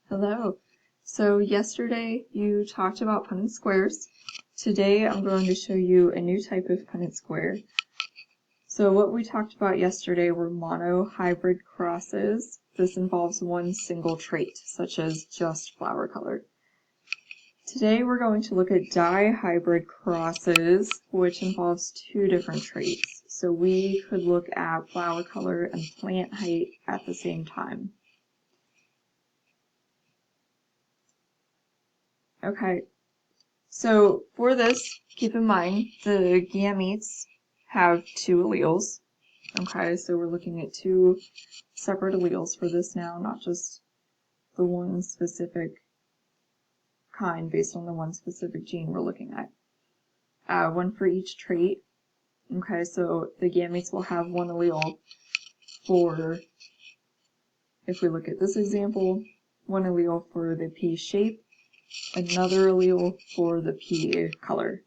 Hello. So yesterday you talked about Punnett squares. Today I'm going to show you a new type of Punnett square. So what we talked about yesterday were mono-hybrid crosses. This involves one single trait, such as just flower color. Today we're going to look at dihybrid crosses, which involves two different traits. So we could look at flower color and plant height at the same time. Okay, so for this, keep in mind the gametes have two alleles. Okay, so we're looking at two separate alleles for this now, not just the one specific kind based on the one specific gene we're looking at. One for each trait. Okay, so the gametes will have one allele for, if we look at this example, one allele for the pea shape, another allele for the pea color.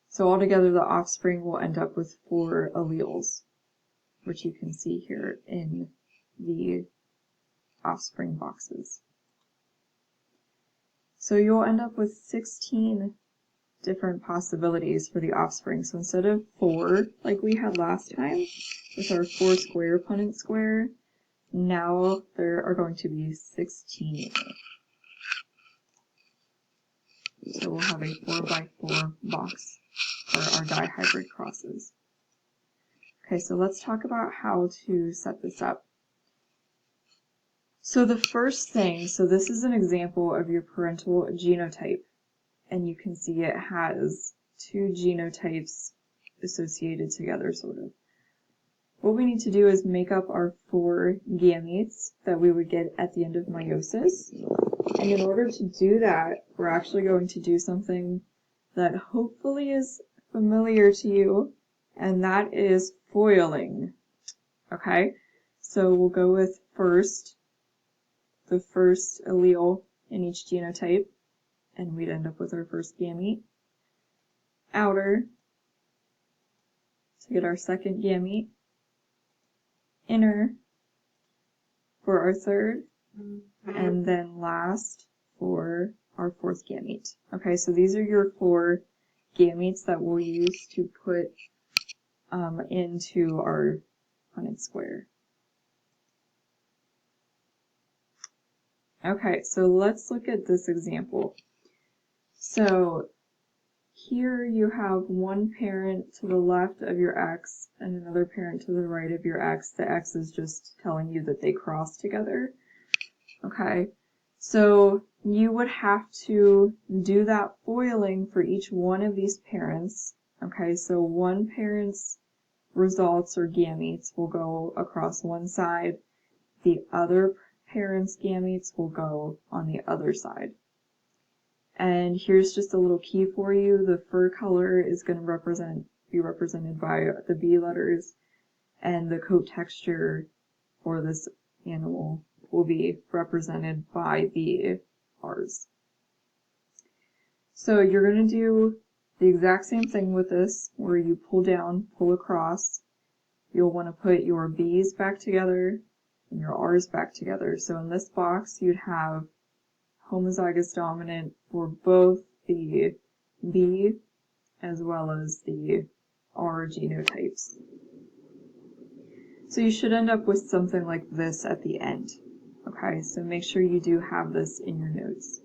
So altogether the offspring will end up with 4 alleles, which you can see here in the offspring boxes. So you'll end up with 16 different possibilities for the offspring. So instead of 4, like we had last time, with our 4-square Punnett square, now there are going to be 16. So we'll have a 4x4 box for our dihybrid crosses. Okay, so let's talk about how to set this up. So the first thing, so this is an example of your parental genotype, and you can see it has 2 genotypes associated together, sort of. What we need to do is make up our 4 gametes that we would get at the end of meiosis. And in order to do that, we're actually going to do something that hopefully is familiar to you, and that is foiling. Okay, so we'll go with the first allele in each genotype, and we'd end up with our first gamete. Outer to get our second gamete. Inner for our third, and then last for our 4th gamete. Okay, so these are your 4 gametes that we'll use to put into our Punnett square. Okay, so let's look at this example. So here you have one parent to the left of your X and another parent to the right of your X. The X is just telling you that they cross together. Okay, so you would have to do that foiling for each one of these parents. Okay, so one parent's results or gametes will go across one side. The other parent's gametes will go on the other side. And here's just a little key for you. The fur color is going to be represented by the B letters, and the coat texture for this animal will be represented by the R's. So you're going to do the exact same thing with this, where you pull down, pull across. You'll want to put your B's back together and your R's back together. So in this box, you'd have homozygous dominant for both the B as well as the R genotypes. So you should end up with something like this at the end. Okay, so make sure you do have this in your notes.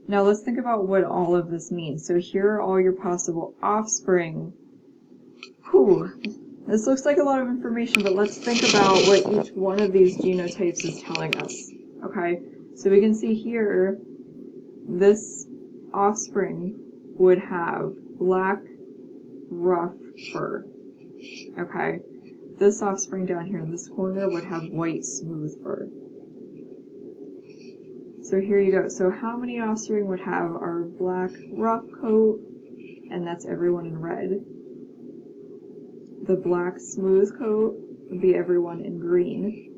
Now let's think about what all of this means. So here are all your possible offspring. This looks like a lot of information, but let's think about what each one of these genotypes is telling us. Okay, so we can see here, this offspring would have black, rough fur. Okay, this offspring down here in this corner would have white, smooth fur. So here you go. So how many offspring would have our black, rough coat? And that's everyone in red. The black, smooth coat would be everyone in green.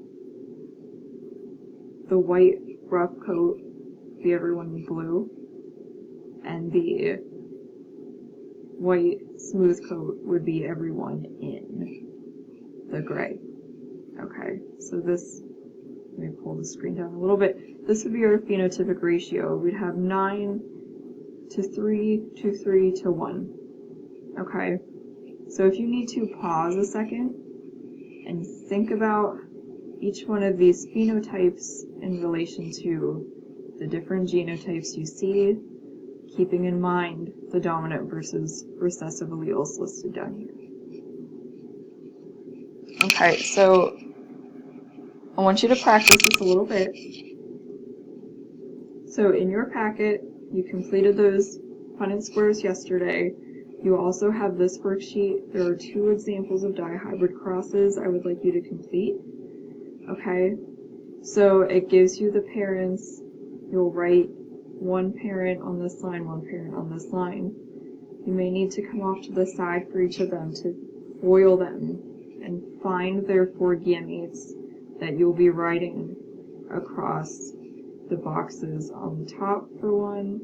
The white, rough coat would be everyone in blue. And the white, smooth coat would be everyone in the gray. Okay, so this Let me pull the screen down a little bit. This would be our phenotypic ratio. We'd have 9 to 3 to 3 to 1. Okay, so if you need to pause a second and think about each one of these phenotypes in relation to the different genotypes you see, keeping in mind the dominant versus recessive alleles listed down here. Okay, so I want you to practice this a little bit. So in your packet, you completed those Punnett squares yesterday. You also have this worksheet. There are 2 examples of dihybrid crosses I would like you to complete. Okay, so it gives you the parents. You'll write one parent on this line, one parent on this line. You may need to come off to the side for each of them to FOIL them and find their 4 gametes that you'll be writing across the boxes on the top for one,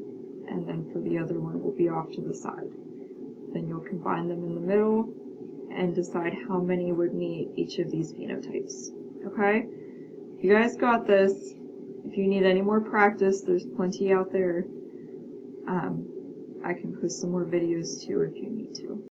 and then for the other one will be off to the side. Then you'll combine them in the middle and decide how many would meet each of these phenotypes. Okay? You guys got this. If you need any more practice, there's plenty out there. I can post some more videos too if you need to.